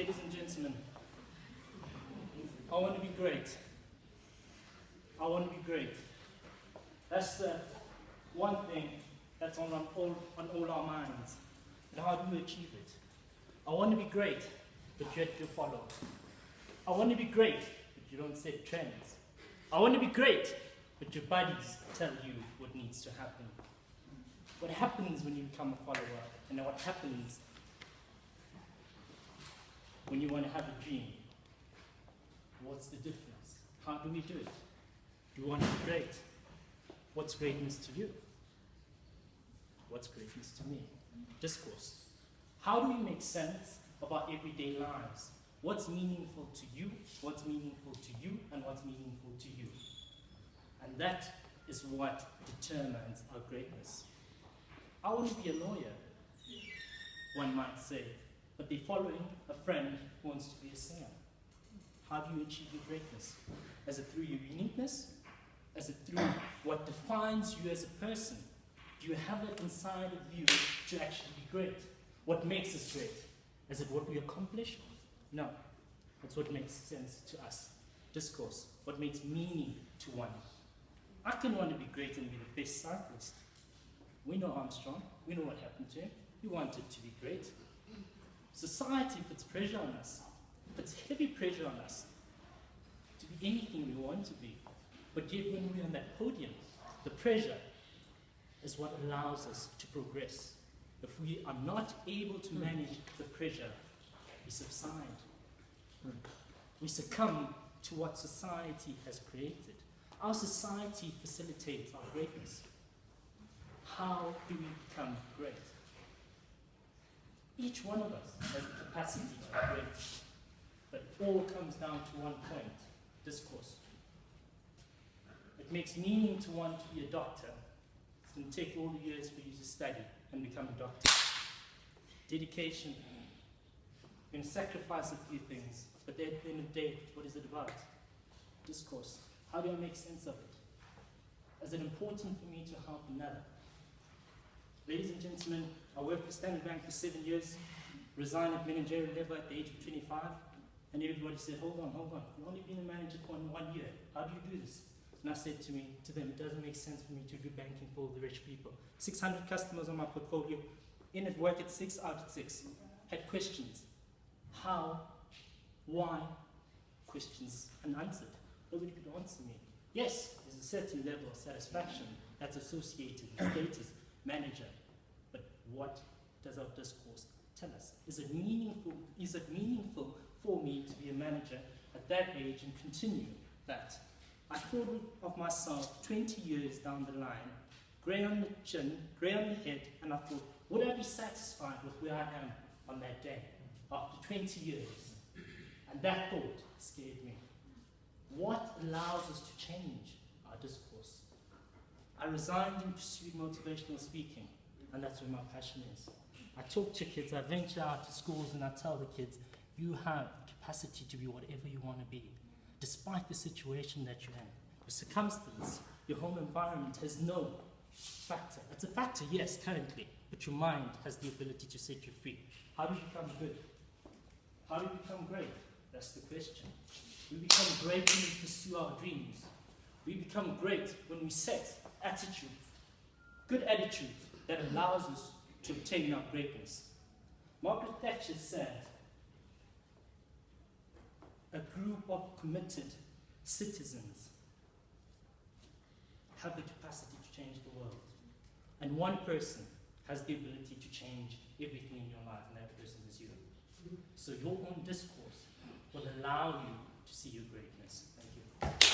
Ladies and gentlemen, I want to be great. I want to be great. That's the one thing that's on all our minds. And how do we achieve it? I want to be great, but yet you follow. I want to be great, but you don't set trends. I want to be great, but your buddies tell you what needs to happen. What happens when you become a follower? And what happens when you want to have a dream? What's the difference? How do we do it? Do you want to be great? What's greatness to you? What's greatness to me? Discourse. How do we make sense of our everyday lives? What's meaningful to you? What's meaningful to you? And what's meaningful to you? And that is what determines our greatness. I want to be a lawyer, one might say, but they're following a friend who wants to be a singer. How do you achieve your greatness? Is it through your uniqueness? Is it through what defines you as a person? Do you have it inside of you to actually be great? What makes us great? Is it what we accomplish? No. It's what makes sense to us. Discourse. What makes meaning to one. I can want to be great and be the best cyclist. We know Armstrong. We know what happened to him. He wanted to be great. Society puts pressure on us. Puts heavy pressure on us to be anything we want to be. But yet when we're on that podium, the pressure is what allows us to progress. If we are not able to manage the pressure, we subside. We succumb to what society has created. Our society facilitates our greatness. How do we become great? Each one of us has the capacity to be great. But it all comes down to one point, discourse. It makes meaning to want to be a doctor. It's going to take all the years for you to study and become a doctor. Dedication. You're going to sacrifice a few things, but at the end of the day, what is it about? Discourse. How do I make sense of it? Is it important for me to help another? Ladies and gentlemen, I worked for Standard Bank for 7 years, resigned at managerial level at the age of 25, and everybody said, hold on, you've only been a manager for 1 year. How do you do this? And I said to them, it doesn't make sense for me to do banking for all the rich people. 600 customers on my portfolio, in at work at 6 out of 6. Had questions. How? Why? Questions unanswered. Nobody could answer me. Yes, there's a certain level of satisfaction that's associated with status, manager. But what does our discourse tell us? Is it meaningful for me to be a manager at that age and continue that? I thought of myself 20 years down the line, grey on the chin, grey on the head, and I thought, would I be satisfied with where I am on that day after 20 years? And that thought scared me. What allows us to change our discourse? I resigned in pursuing motivational speaking, and that's where my passion is. I talk to kids, I venture out to schools, and I tell the kids, you have capacity to be whatever you want to be, despite the situation that you're in. Your circumstance, your home environment has no factor. It's a factor, yes, currently, but your mind has the ability to set you free. How do you become good? How do you become great? That's the question. We become great when we pursue our dreams. We become great when we set attitudes, good attitudes that allows us to obtain our greatness. Margaret Thatcher said, a group of committed citizens have the capacity to change the world. And one person has the ability to change everything in your life, and that person is you. So your own discourse will allow you to see your greatness. Thank you.